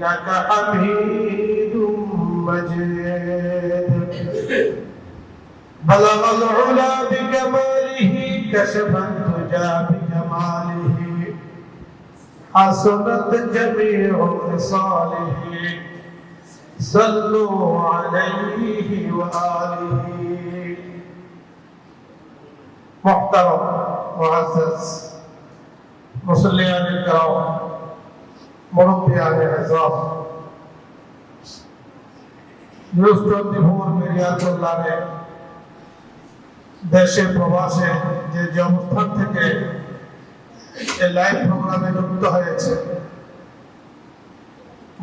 إنك حميد مجيد بلغ العلا بكماله كشف الدجى بجماله حسنت جميع خصاله صلوا عليه وآله محترم معزز मुसल्लियान किराम मुरब्बियान इज़ाम न्यूज़24 মিডিয়াতুল্লাহ ने দেশে প্রবাসে যে অবস্থান থেকে এই লাইভ প্রোগ্রামে যুক্ত হয়েছে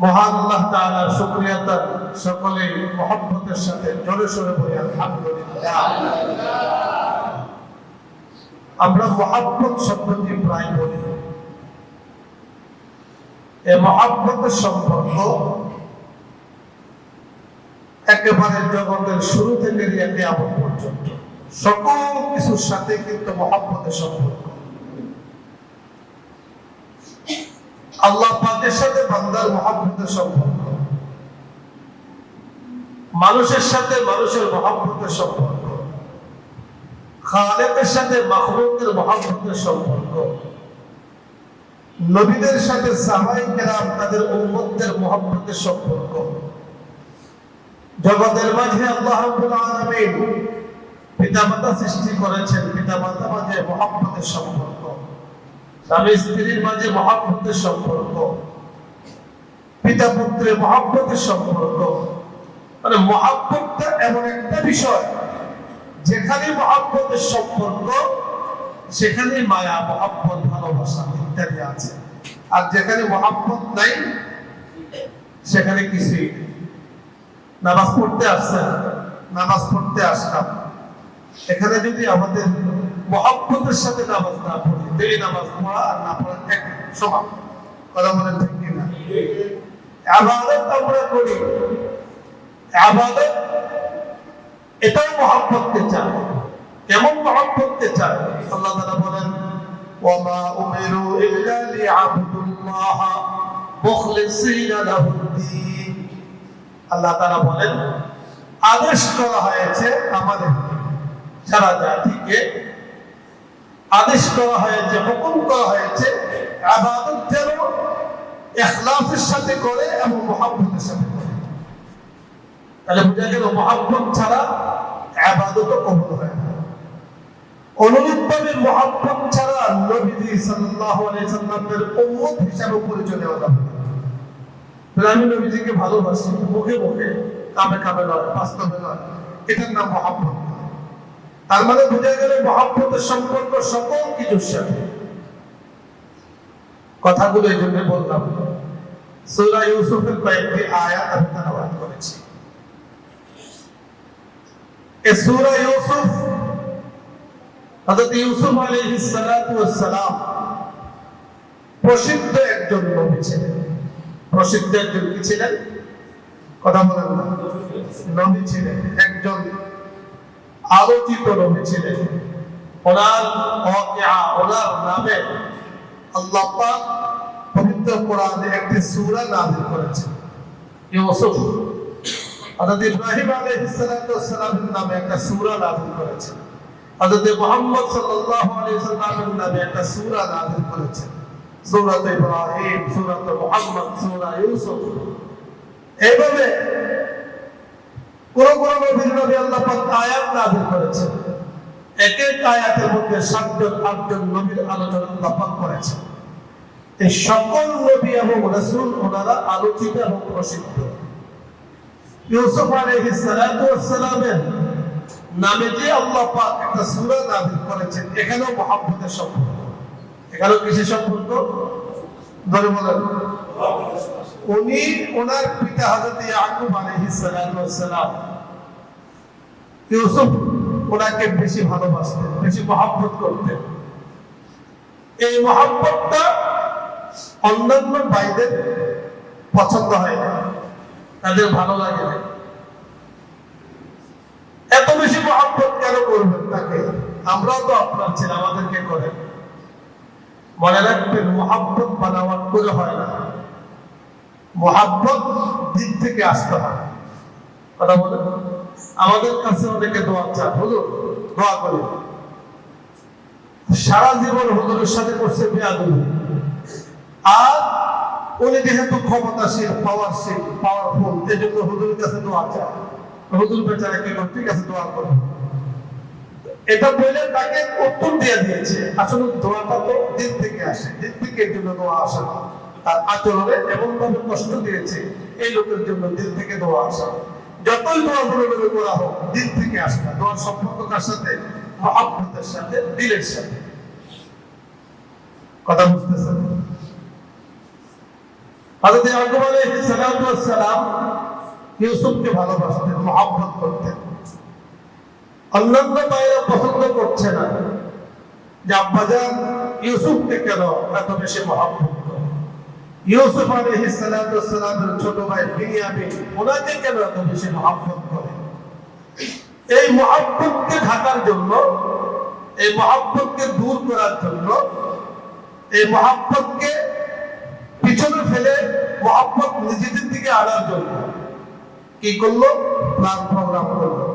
মহান আল্লাহ তাআলার শুকরিয়া তার সকলেই মহব্বতের সাথে জোরে সোরে বলি আলহামদুলিল্লাহ। আমরা মহব্বত শব্দটি প্রায় বলি। এই মহব্বতের সম্পর্ক একেবারে জগতের শুরু থেকে নিয়ে কিয়ামত পর্যন্ত সকল কিছুর সাথে কিন্তু মহব্বতের সম্পর্ক। আল্লাহ পাকের সাথে বান্দার মহব্বতের সম্পর্ক, মানুষের সাথে মানুষের মহব্বতের সম্পর্ক, খালেকের সাথে মাখলুকের মহব্বতের সম্পর্ক, নবীদের সাথে সাহাবায়ে কেরাম তাদের উম্মতদের মহব্বতের সম্পর্ক। জগতের মাঝে আল্লাহ রাব্বুল আলামিন পিতামাতা সৃষ্টি করেছেন, পিতামাতা মাঝে মহব্বতের সম্পর্ক, স্বামী স্ত্রীর মাঝে মহব্বতের সম্পর্ক, পিতা পুত্রের মহব্বতের সম্পর্ক। মানে মহব্বতটা এমন একটা বিষয় যেখানে মহব্বতের সম্পর্ক সেখানে মায়া, মহব্বত, ভালোবাসা ইত্যাদি আছে। আর যেখানে মহব্বত নাই সেখানে কিছুই নেই। নামাজ পড়তে আসছেন, নামাজ পড়তে আসলাম, এখানে যদি আমাদের মহব্বতের সাথে নামাজ না পড়ি, এই নামাজ পড়া আর না পড়া এক সমান। কথা বলেন ঠিক কিনা? ইবাদত আমরা করি, ইবাদত এটাও মহব্বতকে চায়। কেমন মহব্বতকে চায়? আল্লাহ তাআলা বলেন ওয়ামা উমিরু ইল্লা লিয়াবুদুল্লাহ মুখলিসিনা লাহুদ্দীন। আল্লাহ তাআলা বলেন আদেশ করা হয়েছে আমাদের সারা জাতিকে, আদেশ করা হয়েছে, হুকুম করা হয়েছে ইবাদত যেন ইখলাসের সাথে করে এবং মহব্বতের সাথে করে। তাহলে বুঝা গেল মহব্বত ছাড়া ইবাদত কবুল হয় না। অনুরূপভাবে মহব্বত ছাড়া নবীজি সাল্লাল্লাহু আলাইহি সাল্লামের উম্মত হিসেবে পরিচয় দেওয়া যাবে না। আমি নবীজিকে ভালোবাসি মুখে মুখে, কামে কামে নয়, বাস্তবে নয়, এটার নাম মহব্বত। তার মানে বুঝা গেল মহব্বতের সম্পর্ক সকল কিছুর সাথে। কথাগুলো এই জন্য বললাম। সূরা ইউসুফের কয়েকটি আয়াত আমি তেলাওয়াত করেছি। এই সূরা ইউসুফ, হযরত ইউসুফ আলাইহিস সালাতু ওয়াস সালাম প্রসিদ্ধ একজন নবী ছিলেন। প্রসিদ্ধ একজন কি ছিলেন? কথা বলেন না। নবী ছিলেন, একজন আলোচিত নবী ছিলেন। ওনার ওয়াকিয়া, ওনার নামে আল্লাহ পাক পবিত্র কোরআনে একটি সূরা নাযিল করেছেন। ইউসুফ, হযরত ইব্রাহিম আলাইহিস সালাতু ওয়াস সালামের নামে একটা সূরা নাযিল করেছেন। হযরত মুহাম্মদ সাল্লাল্লাহু আলাইহি সাল্লামের নামে একটা সূরা নাযিল করেছেন। সূরা ইব্রাহিম, সূরা মুহাম্মদ, সূরা ইউসুফ। এইভাবে কোন কোন নবীর নামে আল্লাহ পাক আয়াত নাযিল করেছেন। এক এক আয়াতের মধ্যে ৭জন ৮জন নবীর আলোচনা আল্লাহ পাক করেছেন। এই সকল নবী এবং রাসূল ওনারা আলোচিত এবং প্রসিদ্ধ। ইউসুফ আলাইহিস সালাতু ওয়াস সালামের নামে যে আল্লাহ পাক একটা সূরা নাযিল করেছেন, এখানেও মহব্বতের সম্পর্ক। এখানেও কিসের সম্পর্ক? ধরে বলেন। উনি ওনার পিতা হযরত ইয়াকুব আলাইহিস সালাতু ওয়াস সালাম, ইউসুফ ওনাকে বেশি ভালোবাসতেন, বেশি মহব্বত করতেন। এই মহব্বতটা অন্যান্য ভাইদের পছন্দ হয় না, তাদের ভালো লাগে না। এত বেশি মহব্বত কেন করবেন তাকে? আমরাও তো আপনার ছেলে, আমাদেরকে করে। মনে রাখবেন মহব্বত বানাওয়াট করে হয় না, মুহাব্বত দিল থেকে আসতে হবে। কথা বলেন, আমাদের কাছে অনেকে দোয়া চায়, হুজুর দোয়া করি, সারা জীবন হুজুরের সাথে করছে বেয়াদবি, আর উনি যেহেতু ক্ষমতাশীল, পাওয়ারফুল, এই জন্য হুজুরের কাছে দোয়া চায়। হুজুর বেচারা কি ঠিক আছে দোয়া করো, এটা বলে তাকে উত্তর দিয়ে দিয়েছে। আসলে দোয়াটা তো দিল থেকে আসে, দিল থেকে এর জন্য দোয়া আসে না। তার আচরণে এমন ভাবে কষ্ট দিয়েছে এই লোকের জন্য দিল থেকে দোয়া আসে। যতই দোয়া করে করা হোক, দিল থেকে আসে না। দোয়ার সম্পর্ক কার সাথে? মুহাব্বতের সাথে, দিলের সাথে। কথা বুঝতেছেন? হযরত ইয়াকুব আলাইহিস সালাম ইউসুফকে ভালোবাসতেন, মুহাব্বত করতেন। অন্যান্য ভাইরা পছন্দ করছে না যে আব্বাজান ইউসুফকে কেন এত বেশি মুহাব্বত করে। ইউসুফ আলাইহিস সালামের ছোট ভাই বিনিয়ামিন ওনাকে কেন এত বেশি মুহাব্বত করে। এই মুহাব্বতকে ঢাকার জন্য, এই মুহাব্বতকে দূর করার জন্য, এই মুহাব্বতকে পিছনে ফেলে মুহাব্বত নিজেদের দিকে আনার জন্য কি করলো? প্ল্যান প্রোগ্রাম করলো।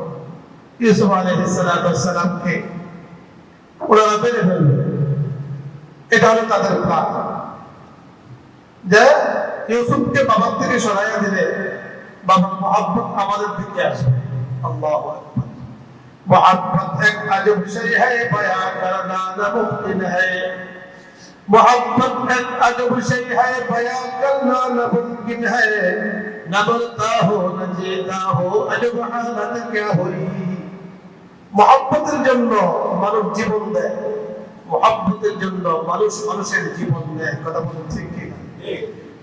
ইউসুফ আলাইহিস সালামকে ওনারা মেরে ফেলবে, এটা হলো তাদের প্ল্যান। যে ইউসুফকে বাবার থেকে সরাইয়া দিলে বাবার মুহাব্বত আমাদের দিকে আসবে। আল্লাহু আকবার। মুহাব্বত এক আজব শৈ হ্যায়, বয়ান করনা নামুমকিন হ্যায়। मुहब्बत एक अजब शय है, बयां करना नामुमकिन है। न मरता हो न जीता हो, अजब हालत क्या हुई। मुहब्बतेর জন্য মানুষ জীবন দেয়, মুহাব্বতের জন্য মানুষ মানুষের জীবন দেয়। কথা বলেন ঠিক কি?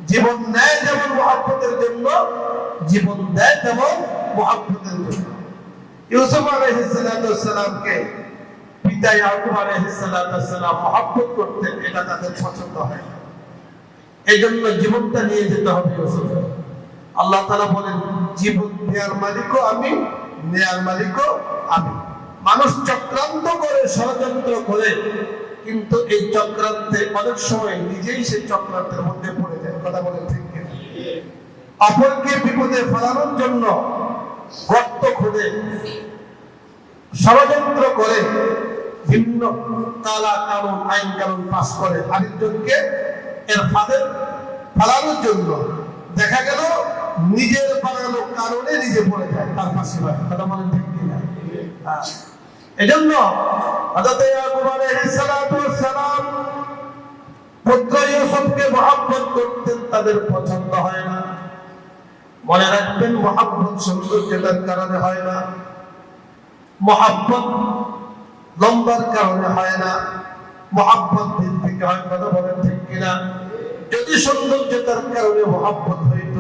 জীবন দেয় যেমন মুহাব্বতের জন্য, জীবন দেয় তেমন মুহাব্বতের জন্য। ইউসুফ আলাইহিস সালামকে পিতা ইয়াকুব আলাইহিস সালাম মুহাব্বত করতেন, এটা তাদের পছন্দ হয় না। এজন্য জীবনটা নিয়ে যেতে হবে ইউসুফ। আল্লাহ তাআলা বলেন, জীবন দেওয়ার মালিকও আমি, নেয়ার মালিকও আমি। মানুষ চক্রান্ত করে, ষড়যন্ত্র করে, কিন্তু এই চক্রান্তে অনেক সময় নিজেই সেই চক্রান্তের মধ্যে পড়ে যায়। কথা বলেন ঠিক কিনা? অপরকে বিপদে ফেলানোর জন্য গর্ত খুঁড়ে, ষড়যন্ত্র করে, ভিন্ন কালা কানুন, আইন কানুন পাস করে আরেকজনকে এর ফাঁদে ফেলানোর জন্য। দেখা গেল নিজের বানানো কারণে নিজে পড়ে যায়, তার ফাঁসি হয়। কথা বলেন ঠিক কিনা? এজন্য হযরত ইয়াকুব আলাইহিস সালাম পুত্র ইউসুফকে মুহাব্বত করতেন, তাদের পছন্দ হয় না। মনে রাখবেন, মুহাব্বত সৌন্দর্যের কারণে হয় না, মুহাব্বত লম্বার কারণে হয় না, মুহাব্বত দিল থেকে হয়। কথা বলেন ঠিক কিনা? যদি সৌন্দর্যতার কারণে মুহাব্বত হইত,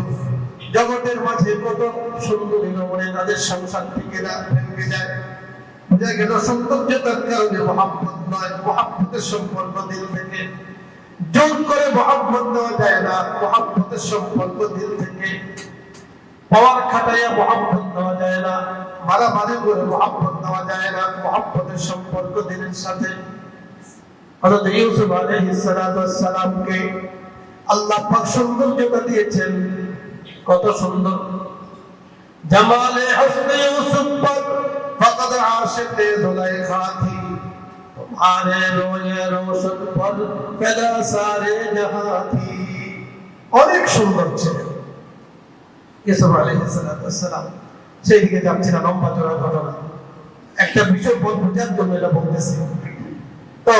জগতের মাঝে কত সুন্দরী রমণী, তাদের সংসার থেকে না ভেঙে যায়। বুঝা গেল সৌন্দর্যতার কারণে মুহাব্বত নয়, মুহাব্বতের সম্পর্ক দিল থেকে। জোর করে মুহাব্বত দেওয়া যায় না, মুহাব্বতের সম্পর্ক দিল থেকে। পাওয়ার খাটাইয়া মুহাব্বত দেওয়া যায় না, মারামারি করে মুহাব্বত দেওয়া যায় না, মুহাব্বতের সম্পর্ক দিলের সাথে। হযরত ইউসুফ আলাইহিস সালামকে আল্লাহ পাক সৌন্দর্যতা দিয়েছেন, কত সুন্দর। জামালে হুসনে ইউসুফ পর ফকদ আশিকে যুলাইখা থি, तुम्हारे रोए रोशन पर फिदा सारे जहां थी। অনেক সুন্দর ছিলেন ইউসুফ আলাইহিস সালাম। সেই দিকে যাচ্ছি না, লম্বা চড়া ঘটনা, একটা বিষয় বোঝার জন্য এটা বলতেছি। তো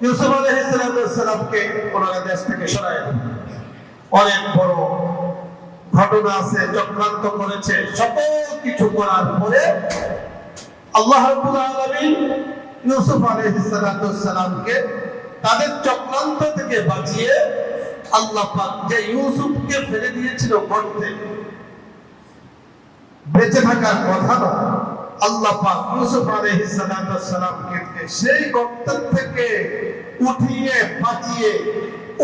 ইউসুফ আলাইহিস সালামকে ওনারা দেশ থেকে সরায় দেন। অনেক বড় ঘটনা আছে, চক্রান্ত করেছে, সকল কিছু করার পরে আল্লাহ রাব্বুল আলামিন ইউসুফ আলাইহিস সালামকে তাদের চক্রান্ত থেকে বাঁচিয়ে আল্লাহ পাক যে ইউসুফকে ফেলে দিয়েছিল গর্তে, বেঁচে থাকার কথা না, আল্লাহ পাক ইউসুফ আলাইহিস সালামকে সেই গর্ত থেকে উঠিয়ে বাঁচিয়ে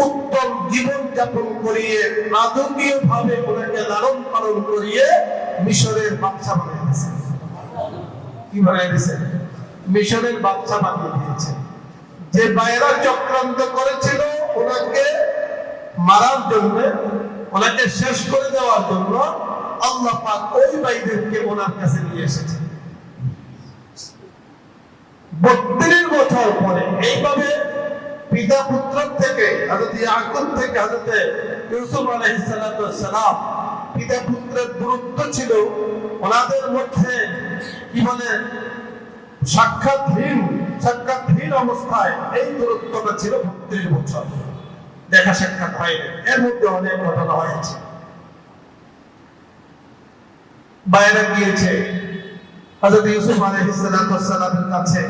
উত্তম জীবন যাপন করিয়ে রাজকীয় ভাবে ওনাকে লালন পালন করিয়ে মিশরের বাদশা বানিয়ে দিয়েছেন। কি বানিয়ে দিয়েছেন? মিশরের বাদশা বানিয়ে দিয়েছেন। যে বাইরা চক্রান্ত করেছিল ওনাকে মারার জন্য, ওনাকে শেষ করে দেওয়ার জন্য আল্লাহ পাক ওই ভাইদেরকে ওনার কাছে নিয়ে এসেছেন। 32 বছর পরে এইভাবে পিতা পুত্র থেকে হযরত ইয়াকুব থেকে হযরত ইউসুফ আলাইহিস সালাম পিতা পুত্রের দূরত্ব ছিল ওনাদের মধ্যে, কি বলে, সাক্ষাৎহীন অবস্থায় এই দূরত্বটা ছিল 32 বছর, দেখা সাক্ষাৎ হয়নি। এর মধ্যে অনেক ঘটনা হয়েছে। বাইরে গিয়েছে হযরত ইউসুফ আলাইহিস সালামের কাছে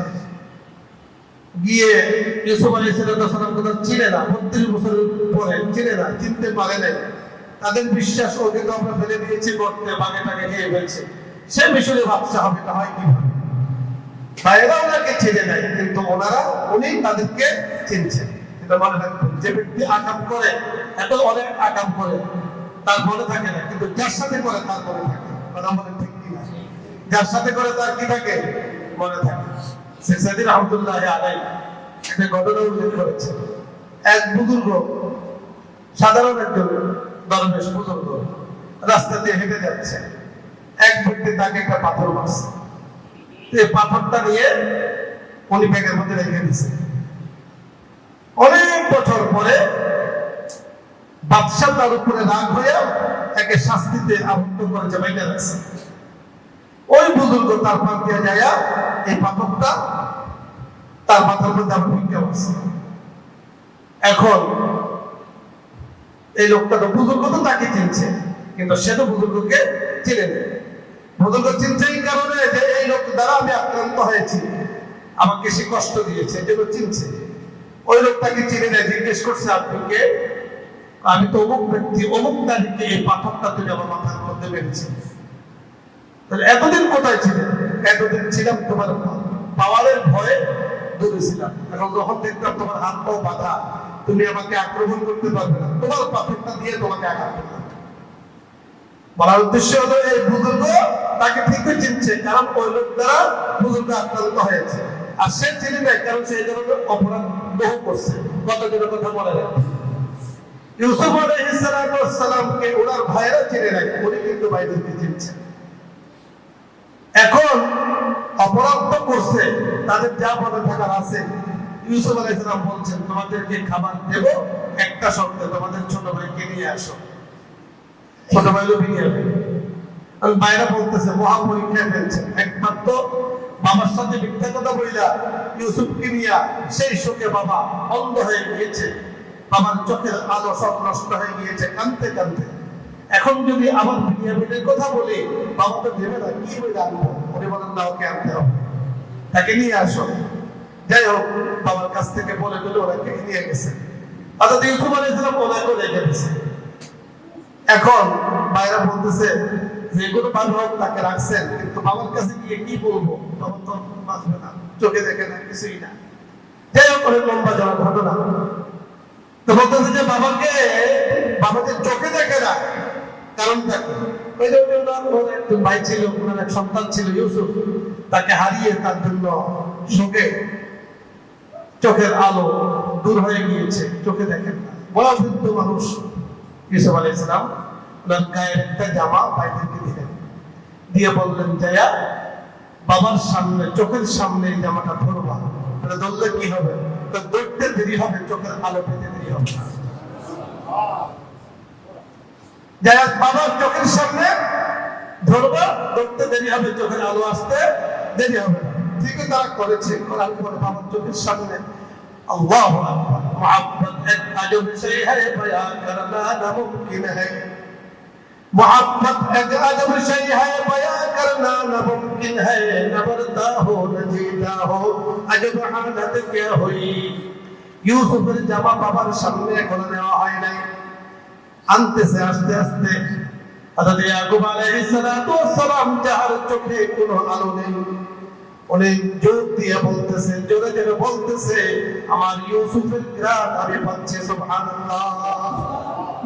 গিয়ে, ইউসুফ আলাইহিস সালাম কথা চিনে না, 32 বছর পরে চিনে না, চিনতে পারে নাই। তাদের বিশ্বাস ওকে তো আমরা ফেলে দিয়েছি করতে, বাঘেটাকে খেয়ে ফেলছে, সে মিশরে বাদশা হবে, এটা হয় কিভাবে? বাইরে ওনাকে চিনে নাই, কিন্তু উনি তাদেরকে চিনছেন। এটা মনে রাখবেন, যে ব্যক্তি আকাম করে, এত অনেক আকাম করে, তার মনে থাকে না, কিন্তু যার সাথে করে তার মনে থাকে। কথা বলেন ঠিক কিনা? যার সাথে করে তার কি থাকে? মনে থাকে। শেখ সাদী রাহমাতুল্লাহি আলাইহি একটা ঘটনা উল্লেখ করেছেন। এক বুজুর্গ, সাধারণ একজন দরবেশ বুজুর্গ, রাস্তা দিয়ে হেঁটে যাচ্ছে। এক ব্যক্তি তাকে একটা পাথর মারছে। এই পাথরটা নিয়ে উনি ব্যাগের মধ্যে রেখে দিয়েছে। অনেক বছর পরে বাদশা তার উপরে রাগ হয়ে একে শাস্তিতে আবদ্ধ করেছে, বাইরে রাখছে। ওই বুজুর্গ তার পাশ দিয়ে যায়, এই পাথরটা তার মাথার মধ্যে আবার ভিক্ষা করছে। এখন এই লোকটা তো বুজুর্গ, তো তাকে চিনছে, কিন্তু সে তো বুজুর্গকে চিনে নেই। বুজুর্গ চিনছে এই কারণে যে এই লোক দ্বারা আমি আক্রান্ত হয়েছি, আমাকে সে কষ্ট দিয়েছে, এজন্য চিনছে। ওই লোকটাকে চিনে নেয়, জিজ্ঞেস করছে আপনি কে? আমি তো অমুক ব্যক্তি, অমুক তারিখে এই পাথরটা তুলে আমার মাথার মধ্যে মেরেছি। তাহলে এতদিন কোথায় ছিলেন? এতদিন ছিলাম তোমার পাওয়ারের ভয়ে দূরে ছিলাম। এখন যখন দেখতাম তোমার হাত পাও বাঁধা, তুমি আমাকে আক্রমণ করতে পারবে না, তোমার পাথরটা দিয়ে তোমাকে আঘাত করতে হবে। বলার উদ্দেশ্য হলো এই বুজুর্গ তাকে ঠিকই চিনছে, কারণ ওই লোক দ্বারা বুজুর্গ আক্রান্ত হয়েছে। আর সে চিনে নেয়, কারণ সে এই ধরনের অপরাধ বহু করছে। কতজনের কথা বলে না। ইউসুফ আলাইহিস সালামকে ওনার ভাইরা চিনে নেয়, উনি কিন্তু ভাইদেরকে চিনছেন। এখন অপরাধ তো করছে, তাদের যা মনে থাকার আছে। ইউসুফ আলাইহিস সালাম বলছেন, তোমাদেরকে খাবার দেব একটা শর্তে, তোমাদের ছোট ভাইকে নিয়ে আসো। ছোট ভাইও নিয়ে আসবে। বাইরে বলতেছে মহা পরীক্ষায় ফেলছেন, একমাত্র বাবার সাথে মিথ্যা কথা বইলা ইউসুফকে নিয়ে সেই শোকে বাবা অন্ধ হয়ে গিয়েছে, বাবার চোখের আলো সব নষ্ট হয়ে গিয়েছে, কাঁদতে কাঁদতে। এখন যদি আবার বিনিয়ামিনের কথা বলি, বাবা তো দেবে না, কি বলে আনবো? উনি বলেন না, ওকে আনতে হবে, তাকে নিয়ে আসো। যাই হোক, বাবার কাছ থেকে বলে ওনাকে নিয়ে গেছে। অর্থাৎ ইউসুফ আলাইহিস সালাম ওনাকে রেখে দিয়েছে। এখন বাইরে বলতেছে যে কোনো ভালো হোক তাকে রাখছেন, কিন্তু বাবার কাছে গিয়ে কি বলবো? বাবা তো বাঁচবে না, চোখে দেখে না, কিছুই না। যাই হোক, অনেক লম্বা যাওয়ার ঘটনা। তো বলতেছে যে বাবা যে চোখে দেখে না, কারণটা কি? ওই যে ওনার একজন ভাই ছিল, ওনার এক সন্তান ছিল ইউসুফ, তাকে হারিয়ে তার জন্য শোকে চোখের আলো দূর হয়ে গিয়েছে, চোখে দেখেন না। বড় বৃদ্ধ মানুষ। ইউসুফ আলাইহিস সালাম ওনার গায়ের একটা জামা ভাইদেরকে দিলেন, দিয়ে বললেন, যায়া বাবার সামনে, চোখের সামনে এই জামাটা ধরবা। ধরলে কি হবে? ধরতে দেরি হবে, চোখের আলো পেতে দেরি হবে। যারা বাবার চোখের সামনে ধরবা, ধরতে দেরি হবে, চোখের আলো আসতে দেরি হবে। ঠিকই তারা করেছে। করার পরে বাবার চোখের সামনে আল্লাহু আকবার, মুহাব্বত এক আজব শৈ হ্যায়, বয়ান করনা নামুমকিন হ্যায়। मोहब्बत एक अजब शय है, बयां करना नामुमकिन है। न मरता हो न जीता हो, अजब हालत क्या हुई। ইউসুফের জামা বাবার সামনে এখনো নেওয়া হয় নাই, আনতেছে আস্তে আস্তে। হযরত ইয়াকুব আলাইহিস সালাম যার চোখে কোনো আলো নেই, অনেক জোর দিয়ে বলতেছে, জোরে জোরে বলতেছে, আমার ইউসুফের ঘ্রাণ আমি পাচ্ছি। সুবহানাল্লাহ।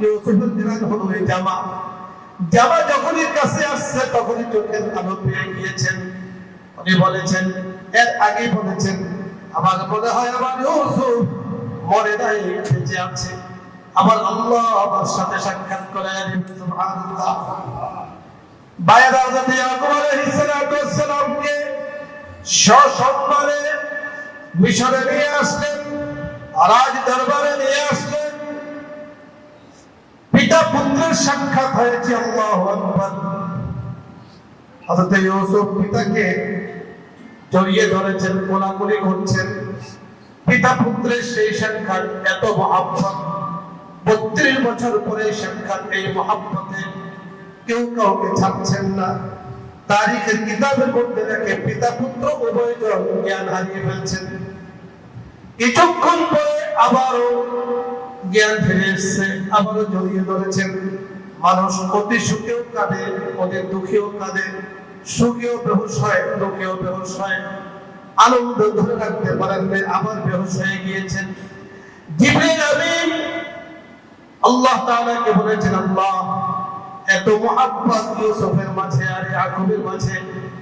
ইউসুফের ঘ্রাণ হলো এই জামা। জামা যখনই কাছে আসছে তখনই চোখের আলো পেয়ে গিয়েছেন। উনি বলেছেন, এর আগে বলেছেন, আমার মনে হয় আমার ইউসুফ মরে নাই, বেঁচে আছে। আমার আল্লাহ আমার সাথে সাক্ষাৎ করেন। সুবহানাল্লাহ। বায়রা হযরত ইয়াকুব আলাইহিস সালামকে সসম্মানে মিশরে নিয়ে আসলেন, রাজ দরবারে নিয়ে আসলেন। পিতা পুত্রের সাক্ষাৎ হয়েছে। আল্লাহু আকবার। হযরত ইউসুফ পিতাকে জড়িয়ে ধরেছেন, কোলাকুলি করছেন। পিতা পুত্রের সেই সাক্ষাৎ এত মহব্বত, 32 বছর পরে সাক্ষাৎ। এই মহব্বতে কেউ কাউকে ছাড়ছেন না। তারিখের কিতাবের মধ্যে রেখে পিতা পুত্র উভয়জন জ্ঞান হারিয়ে ফেলছেন। কিছুক্ষণ পরে আবারও জ্ঞান ফিরে এসছে, আবারও জড়িয়ে ধরেছেন। মানুষ অতি সুখেও কাঁদে, অতি দুঃখেও কাঁদে, সুখেও বেহুশ হয়, দুঃখেও বেহুশ হয়। আনন্দ ধরে রাখতে পারেন না, আবার বেহুশ হয়ে গিয়েছেন। জিবরিল আমিন আল্লাহ তাআলাকে বলেছেন, আল্লাহ এত মহব্বত ইউসুফের মাঝে আর ইয়াকুবের মাঝে,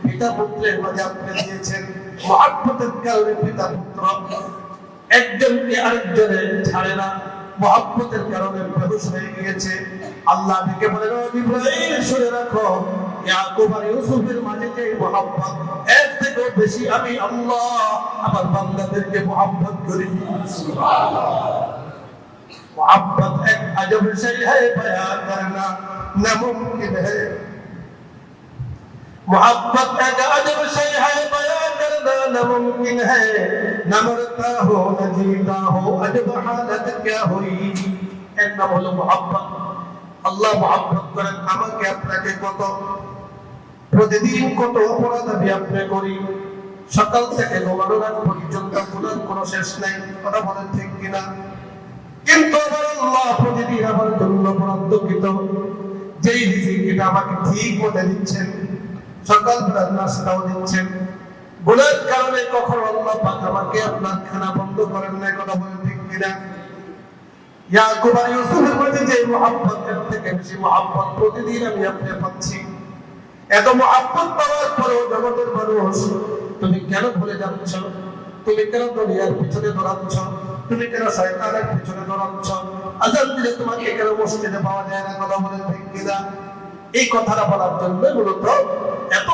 পিতা পুত্রের মাঝে আপনি দিয়েছেন। মহব্বতের কারণে পিতা পুত্র একজনকে আরেকজনে ছাড়ে না, মহব্বতের কারণে বেহুশ হয়ে গিয়েছে। আল্লাহ ডেকে বলেন, ও জিবরাইল শুনে রাখো, ইয়াকুব আর ইউসুফের মাঝে যে মহব্বত, এর থেকেও বেশি আমি আল্লাহ আমার বান্দাদেরকে মহব্বত করি। मोहब्बत एक अजब शय है, बयां करना नामुमकिन है। मोहब्बत एक अजब शय है, बयां करना नामुमकिन है। न मरता हो न जीता हो, अजब हालत क्या हुई। एक नाम হলো मोहब्बत। আল্লাহ मोहब्बत করেন আমাকে আপনাকে। কত প্রতিদিন কত অপরাধ আমি আপনি করি, সকাল থেকে ঘুমানোর আগ পর্যন্ত গুনার কোনো শেষ নাই। কথা বলেন ঠিক কিনা? কিন্তু আমার আল্লাহ প্রতিদিন আমার জন্য বরাদ্দকৃত যেই রিজিক, এটা আমাকে ঠিক মতো দিচ্ছেন। সকালবেলা নাস্তাও দিচ্ছেন। গুনার কারণে কখনো আল্লাহ পাক আমাকে আপনার খানা বন্ধ করেন না। কথা বলেন ঠিক কিনা? ইয়াকুব আর ইউসুফের মধ্যে যে মহব্বতের থেকে বেশি মহব্বত প্রতিদিন আমি আপনি পাচ্ছি। এত মহব্বত পাওয়ার পরেও জগতের মানুষ, তুমি কেন ভুলে যাচ্ছ? তুমি কেন দুনিয়ার পিছনে দৌড়াচ্ছ? তুমি কেন শয়তানের পিছনে দৌড়াচ্ছ? আযান দিলে তোমাকে কেন মসজিদে পাওয়া যায় না? কথা বলেন ঠিক কিনা? এই কথাটা বলার জন্য মূলত এত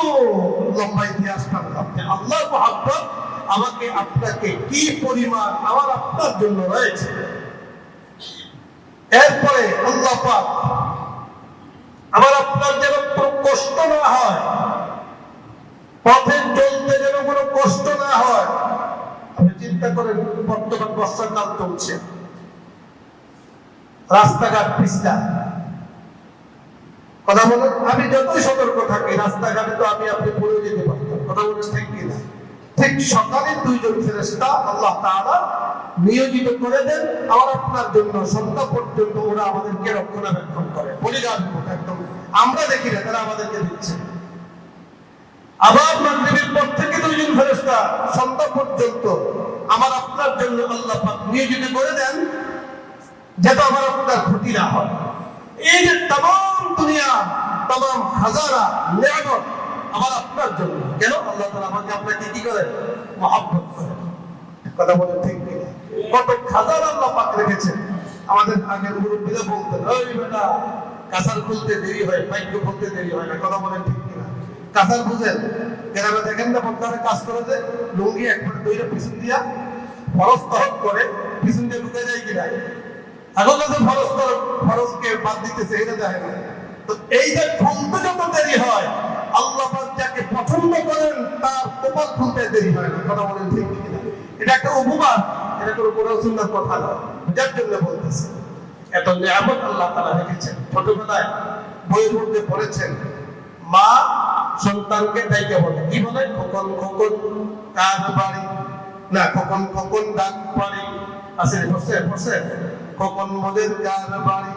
লম্বা ইতিহাস আপনি আল্লাহর মহব্বত আমাকে আপনাকে কি পরিমাণ আমার আপনার জন্য রয়েছে। এরপরে আল্লাহ পাক আমার আপনার যেন কোনো কষ্ট না হয়, পথে চলতে যেন কোনো কষ্ট না হয়। আপনি চিন্তা করেন, বর্তমান বর্ষাকাল চলছে, রাস্তাঘাট পিছলা। কথা বলেন, আমি যতই সতর্ক থাকি রাস্তাঘাটে তো আমি আপনি পড়ে যেতে পারতাম। কথা বলেন ঠিক কিনা? ঠিক সকালে দুইজন ফেরেশতা আল্লাহ তাআলা নিয়োজিত করে দেন আমার আপনার জন্য। সন্ধ্যা পর্যন্ত ওরা আমাদেরকে রক্ষণাবেক্ষণ করে, বলিগার্ড একদম। আমরা দেখি না, তারা আমাদেরকে দিচ্ছে। আবার মাগরিবের পর থেকে দুইজন ফেরেশতা সন্ধ্যা পর্যন্ত আমার আপনার জন্য আল্লাহ পাক নিয়োজিত করে দেন, যাতে আমার আপনার ক্ষতি না হয়। এই যে तमाम দুনিয়া, तमाम হাজারা নিয়ামত আমার আপনার জন্য। কেন? আল্লাহ তাআলা আমাকে আপনাকে কি করেন? মহব্বত করেন। কথা বলেন ঠিক কিনা? কত হাজার আল্লাহ পাক রেখেছেন। আমাদের আগের মুরব্বীরা বলতেন, ওই বেটা কাঁসার খুলতে দেরি হয়, ভাগ্য খুলতে দেরি হয় না। কথা বলেন ঠিক কিনা? কাঁসার বুঝেন? গ্রামে দেখেন না বক্তারা কাজ করে যে লুঙ্গি একবার দইরা পিছন দিয়া ফরজ তরক করে পিছন দিয়ে ঢুকে যায় কিনা? এখন কাছে ফরজকে বাদ দিতেছে, এটা দেখে না। তো এই যে খুলতে যত দেরি হয়, আল্লাহ পাক যাকে পছন্দ করেন তার কপাল খুলতে দেরি হয় না। কথা বলেন ঠিক কিনা? এটা একটা উপমা, এটা কোনো কোরআন সুন্নাহর কথা না, যার জন্য বলতেছে। এত নিয়ামত আল্লাহ তাআলা রেখেছেন। ছোটবেলায় বইয়ের মধ্যে পড়েছেন, মা সন্তানকে ডাইকে বলে, কি বলে? খোকন খোকন কাজ বাড়ি না, খোকন খোকন ডাক বাড়ি। আসলে পড়ছে খোকন মোদের কাজ বাড়ি,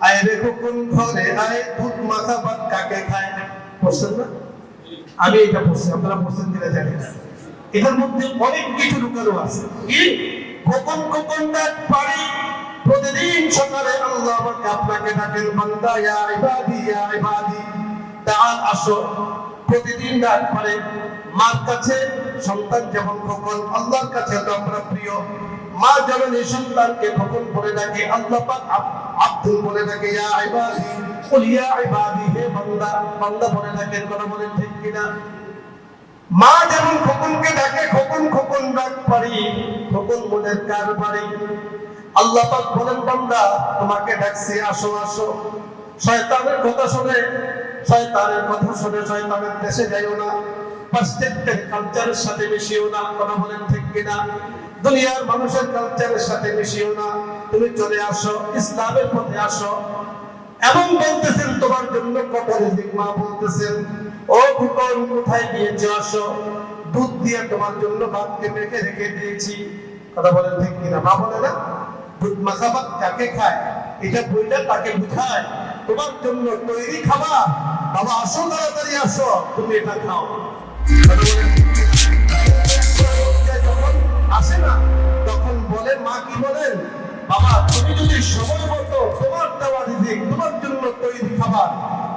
আয় রে খোকন ঘরে আয়, দুধ মাথা ভাত কাকে খায়। পড়ছেন না? আমি এটা পড়ছি, আপনারা পড়ছেন কিনা জানি না। এটার মধ্যে অনেক কিছু লুকানো আছে। কি? খোকন খোকন ডাক বাড়ি। প্রতিদিন সকালে আল্লাহ আমাকে আপনাকে ডাকেন, বান্দা ইয়া ইবাদি ইয়া ইবাদি, তাআল আসো। প্রতিদিন ডাক পড়ে। মার কাছে সন্তান যেমন খোকন, আল্লাহর কাছে তো আমরা প্রিয়। মা জননী সন্তানকে কখন বলে ডাকে আল্লাহ পাক আব্দুল বলে ডাকে ইয়া ইবাদি কুল ইয়া ইবাদি, হে বান্দা, বান্দা বলে ডাকে। কথা বলেন ঠিক কিনা? মা যেমন খোকনকে ডাকে খোকন, খোকন ডাক পারি, খোকন মনের কার বাড়ি। আল্লাহ পাক বলেন বান্দা তোমাকে ডাকছি আসো আসো। শয়তানের কথা শুনে, শয়তানের কথা শুনে শয়তানের দেশে যাইও না, পাশ্চাত্যের কালচারের সাথে মিশিও না। কথা বলেন ঠিক কিনা? দুনিয়ার মানুষের কালচারের সাথে মিশিও না, তুমি চলে আসো ইসলামের পথে আসো। এবং বলতেছেন তোমার জন্য কত রিজিক, মা বলতেছেন ও খোকন কোথায় গিয়েছো আসো, দুধ দিয়ে তোমার জন্য ভাতকে মেখে রেখে দিয়েছি। কথা বলেন ঠিক কিনা? মা বলে না দুধ মাখা ভাত কাকে খায়, এটা বইটা তাকে বুঝায় তোমার জন্য তৈরি খাবার। বাবা আসো, তাড়াতাড়ি আসো, তুমি এটা খাও। যখন আসে না তখন বলে মা কি বলেন, বাবা তুমি যদি সময় মতো তোমার দেওয়া রিজিক, তোমার জন্য তৈরি খাবার,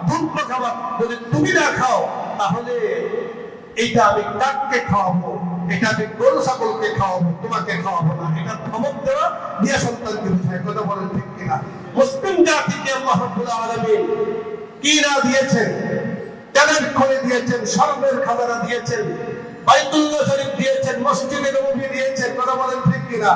দুধ খাবার যদি তুমি না খাও তাহলে এটা আমি কাককে খাওয়াবো, এটা আমি গরু ছাগলকে খাওয়াবো, তোমাকে খাওয়াবো না। এটা ধমক দেওয়া দিয়া সন্তানকে বুঝায়। কথা বলেন ঠিক কিনা? মুসলিম জাতিকে আল্লাহ রাব্বুল আলামিন কি না দিয়েছেন, তেলের খনি দিয়েছেন, স্বর্ণের খাজানা দিয়েছেন, বাইতুল্লাহ শরীফ দিয়েছেন, মসজিদে নববী দিয়েছেন। কথা বলেন ঠিক কিনা?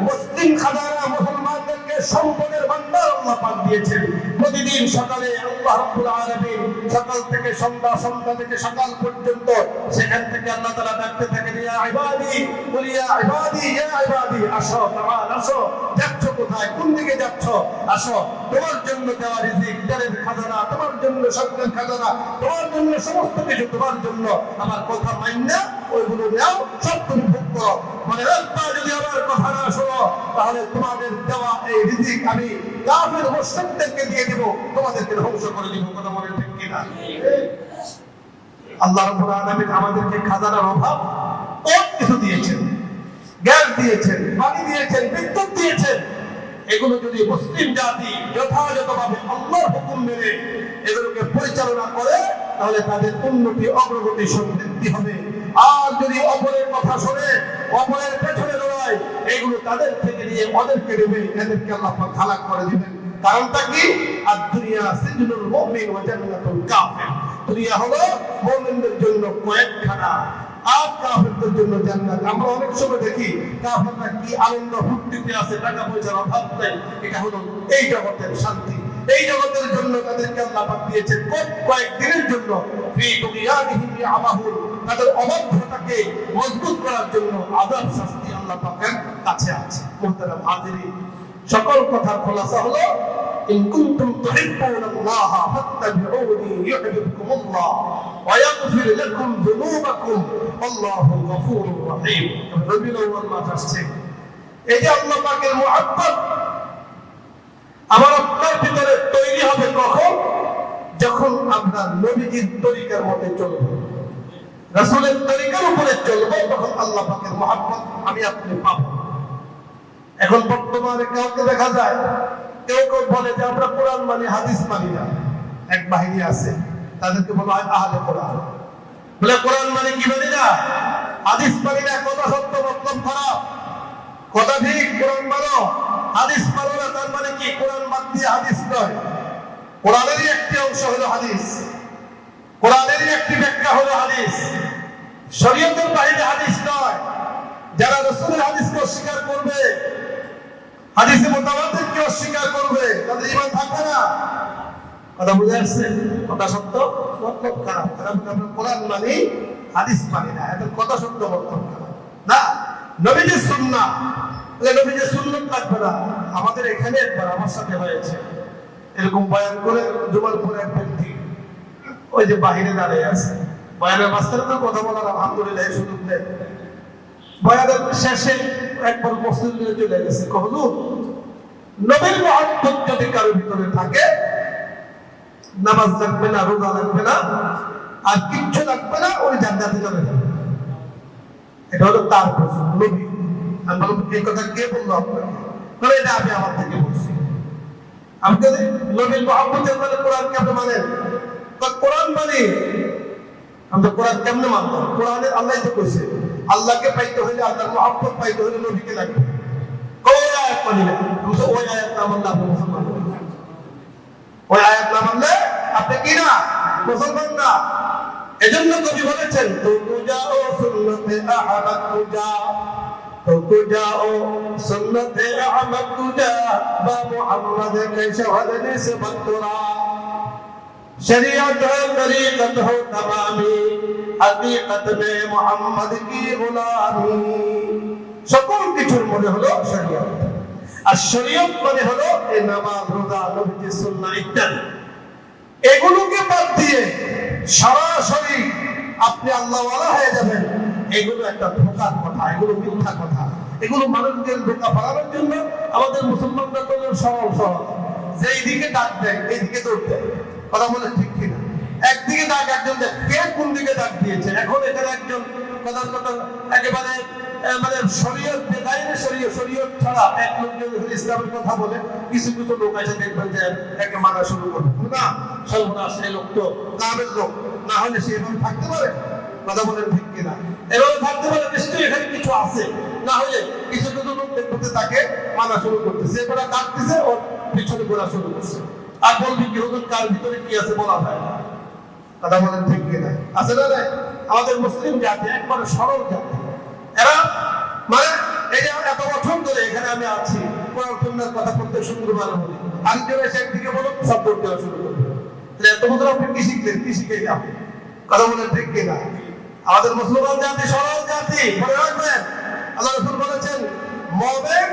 মুসলিম খাজানা মুসলমানদেরকে সম্পদের ভান্ডার আল্লাহ পাক দিয়েছেন। প্রতিদিন সকালে আল্লাহ রাব্বুল আলামিন সকাল থেকে সন্ধ্যা, সন্ধ্যা থেকে সকাল পর্যন্ত সেখান থেকে আল্লাহ তাআলা ডাকতে থাকেন ইয়া ইবাদি কুল ইয়া ইবাদি ইয়া ইবাদি, আসো তাআল আসো। যাচ্ছ কোথায়, কোন দিকে যাচ্ছ? আসো, তোমার জন্য দেওয়া রিজিক, তেলের খাজানা, তোমার জন্য স্বর্ণের খাজানা, তোমার জন্য সমস্ত কিছু, তোমার জন্য। আমার কথা মাইন্না ওইগুলো নাও, সব তুমি ভোগ করো। মানে একবার যদি আমার কথা না শোনো তাহলে তোমাদের দেওয়া এই রিজিক আমি কাফের মুশরিকদেরকে দিয়ে দেব, তোমাদেরকে ধ্বংস করে দিব। কথা বলেন ঠিক কিনা? আল্লাহ রাব্বুল আলামিন আমাদেরকে খাজানার অভাব কত কিছু দিয়েছেন, গ্যাস দিয়েছেন, পানি দিয়েছেন, বিদ্যুৎ দিয়েছেন। এগুলো যদি মুসলিম জাতি যথাযথভাবে আল্লাহর হুকুম মেনে এগুলোকে পরিচালনা করে তাহলে তাদের উন্নতি, অগ্রগতি, সমৃদ্ধি হবে। আর যদি অপরের কথা শুনে, অপরের পেছনে দৌড়ায়, এগুলো তাদের থেকে নিয়ে ওদেরকে নেবে, এদেরকে আল্লাহ পাক হালাক করে দিবেন। কারণটা কি? আর দুনিয়া সিজনুল মুমিন ওয়া জান্নাতুল কাফির। দুনিয়া হলো মুমিনদের জন্য কয়েকখানা, আর কাফেরদের জন্য জান্নাত। আমরা অনেক সময় দেখি কাফেররা কি আনন্দ ফুর্তিতে আছে, টাকা পয়সার অভাব নেই। এটা হলো এই জগতের শান্তি। এই জগতের জন্য তাদেরকে আল্লাহ পাক দিয়েছেন কয়েকদিনের জন্য ফি দুনিয়াহিম ইয়ামাহুন, তাদের অবাধ্যতাকে মজবুত করার জন্য আযাব শাস্তি আল্লাহ পাকের কাছে আছে। মুহতারাম হাজিরিন, সকল কথার খোলাসা হলো ইন কুনতুম তুহিব্বুনাল্লাহ ফাত্তাবিউনি ইউহিব্বুকুমুল্লাহ ওয়া ইয়াগফির লাকুম যুনুবাকুম আল্লাহু গফুরুর রহিম। রবিউল আউয়াল মাস আসছে, এই যে আল্লাহ পাকের মুহাব্বত আমার আপনার ভিতরে তৈরি হবে কখন? যখন আমরা নবীজির তরিকার মতে চলব, রাসূলের তরিকার উপরে চলব, তখন আল্লাহ পাকের মুহাব্বত আমি আপনি পাব। এখন বর্তমানে কাউকে দেখা যায়, কেউ কেউ বলে যে আমরা কোরআন মানি, হাদিস মানি না। এক বাহিনী আছে, তাদেরকে বলা হয় আহলে কোরআন। বলে কোরআন মানে কি মানি না, হাদিস মানি না। কথা সত্য, মতলব খারাপ। কথা ঠিক, কোরআন মানো, হাদিস মানো না, তার মানে কি কোরআন বাদ দিয়ে হাদিস নয়। কোরআনেরই একটি অংশ হলো হাদিস, কোরআনেরই একটি ব্যাখ্যা হলো হাদিস। শরীয়তের বাইরে হাদিস নয়। যারা রাসূলের হাদিসকে অস্বীকার করবে, হাদিসে মুতাওয়াতিরকে অস্বীকার করবে, তাদের ঈমান থাকবে না। কথা বুঝে আসছে? কথা সত্য, মতলব খারাপ। আমরা কোরআন মানি, হাদিস মানি না, এদের কথা সত্য, মতলব খারাপ না। নবীজির সুন্নাহ, নবীজির সুন্নাত লাগবে না। আমাদের এখানে একবার আমার সাথে হয়েছে, এরকম বয়ান করে জুমার পরে এক ব্যক্তি ওই যে বাহিরে দাঁড়িয়ে আছে, বয়ানের মাঝখানে তো কথা বলার আলহামদুলিল্লাহ সুযোগ নেই। বয়ানের শেষে একবার মসজিদে চলে গেছে, হুজুর নবীর মুহাব্বত যদি কারোর ভিতরে থাকে, নামাজ লাগবে না, রোজা লাগবে না, আর কিচ্ছু লাগবে না, ওই জান্নাতে চলে যাবে। এটা হলো তার প্রশ্ন। নবী, আমি বললাম এই কথা কে বললো আপনাকে? বলে এটা আমি আমার থেকে বলছি। আমি যদি নবীর মুহাব্বতের মানে কোরআনকে আপনি মানেন? কোরআন মানে আমরা কোরআন কেমনে মানবো? কোরআনে আল্লাহ তো কইছে আল্লাহকে পাইতে হলে, আল্লাহর মুহাব্বত পাইতে হলে নবীকে লাগবে। মানি না। ওই আয়াত না মানলে আপনি মুসলমান না। ওই আয়াত না মানলে আপনি কি না? মুসলমান না। এজন্য কবি বলেছেন, তো যাও সুন্নতে আহমদ তুজা, তো যাও সুন্নতে আহমদ তুজা, বা মুহাম্মদ কে শহদ নিসবত তুরা, शरीयत तरीकत हो तमामी, हकीकत में मोहम्मद की गुलामी। সকল কিছুর মনে হলো শরীয়ত, আর শরীয়ত মানে হলো এই নামাজ, রোজা, নবীর সুন্নাহ ইত্যাদি। এগুলোকে বাদ দিয়ে সরাসরি আপনি আল্লাহওয়ালা হয়ে যাবেন, এগুলো একটা ধোঁকার কথা, এগুলো মিথ্যা কথা। এগুলো মানুষকে ধোঁকা ফেলানোর জন্য আমাদের মুসলমানরা তো সরল সহজ, যেই দিকে ডাক দেয় এই দিকে দৌড় দেয়। কথা বলে ঠিক কিনা? একদিকে ডাক, একজন কে কোন দিকে ডাক দিয়েছে। এখন এখানে একজন কথার কথা একেবারে মানে শরীয়ত বেদাইনে শরীয়ত ছাড়া এক লোকজন ইসলামের কথা বলে, কিছু কিছু লোক আছে দেখবেন যে একে মানা শুরু করবে। না, সর্বনাশ, এই লোক তো গ্রামের লোক, না হলে সে এভাবে থাকতে পারে? কথা বলেন ঠিক কিনা? এভাবে থাকতে পারে, নিশ্চয়ই এখানে কিছু আছে। না হলে কিছু কিছু লোক দেখতে তাকে মানা শুরু করতেছে, এবার ডাকতেছে, ওর পিছনে ঘোরা শুরু করছে। আর বলবি কি হুজুর কার ভিতরে কি আছে বলা যায় না। কথা বলেন ঠিক কিনা? আছে না? আমাদের মুসলিম জাতি একবারে সরল জাতি। এরা মানে এই যে এত বছর ধরে এখানে আমি আছি, কোরআন সুন্নাহর কথা প্রত্যেক শুক্রবার বলি, আরেকজন এসে একদিকে বলো সব করতে শুরু করবে। তাহলে এত বছর আপনি কি শিখলেন? কি শিখে যাবেন? কথা বলেন ঠিক কিনা? আমাদের মুসলমান জাতি সরল জাতি, মনে রাখবেন। আল্লাহ রাসূল বলেছেন, মুমিন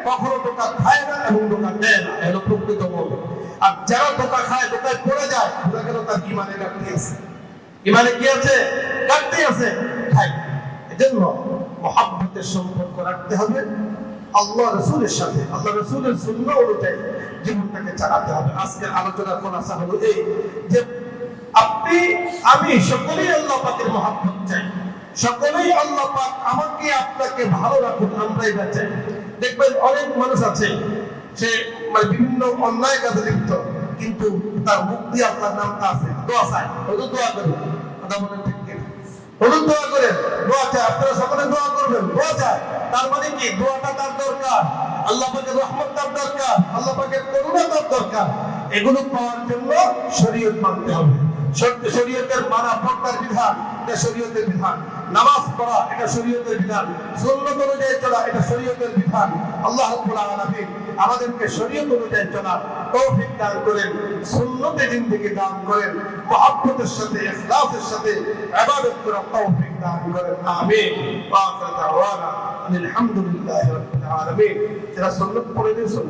কখনো ধোঁকা খায় না এবং ধোঁকা দেয় না, এলো প্রকৃত মুমিন। আর যারা ধোঁকা খায়, ধোঁকায় পড়ে যায়, বোঝা গেল তার ঈমানে ঘাটতি আছে। ঈমানে কি আছে? ঘাটতি আছে। খায়। এজন্য মুহাব্বতের সম্পর্ক রাখতে হবে আল্লাহ রাসূলের সাথে, আল্লাহ রাসূলের সুন্নাহ অনুযায়ী জীবনটাকে চালাতে হবে। আজকের আলোচনার খোলাসা হলো এই যে আপনি আমি সকলেই আল্লাহ পাকের মুহাব্বত চাই, সকলেই আল্লাহ পাক আমাকে আপনাকে ভালো রাখুন, আমরাই চাই। দেখবেন অনেক মানুষ আছে, সে মানে বিভিন্ন অন্যায় কাজে লিপ্ত, কিন্তু তার মুখ দিয়ে আল্লাহর নামটা আছে, দোয়া চায়, হুজুর দোয়া করেন। কথা বলেন ঠিক কিনা? হুজুর দোয়া করেন, দোয়া চায়, আপনারা সকলে দোয়া করবেন, দোয়া চায়। তার মানে কি? দোয়াটা তার দরকার, আল্লাহ পাকের রহমত তার দরকার, আল্লাহ পাকের করুণা তার দরকার। এগুলো পাওয়ার জন্য শরীয়ত মানতে হবে। শরীয়তের মানা, পর্দার বিধান, এটা শরীয়তের বিধান। নামাজ পড়া, এটা শরীয়তের বিধান। সুন্নাত অনুযায়ী চলা, এটা শরীয়তের বিধান। আল্লাহ রাব্বুল আলামিন আমাদেরকে শরীয়ত অনুযায়ী চলার তৌফিক দান করেন, সুন্নতে জিন্দেগি দান করেন, মুহাব্বতের সাথে, ইখলাসের সাথে ইবাদত করার তৌফিক দান করেন। আমিন। ওয়া আখিরু দাওয়ানা আলহামদুলিল্লাহি রাব্বিল আলামিন। যারা সুন্নাত পড়ে দিয়েছেন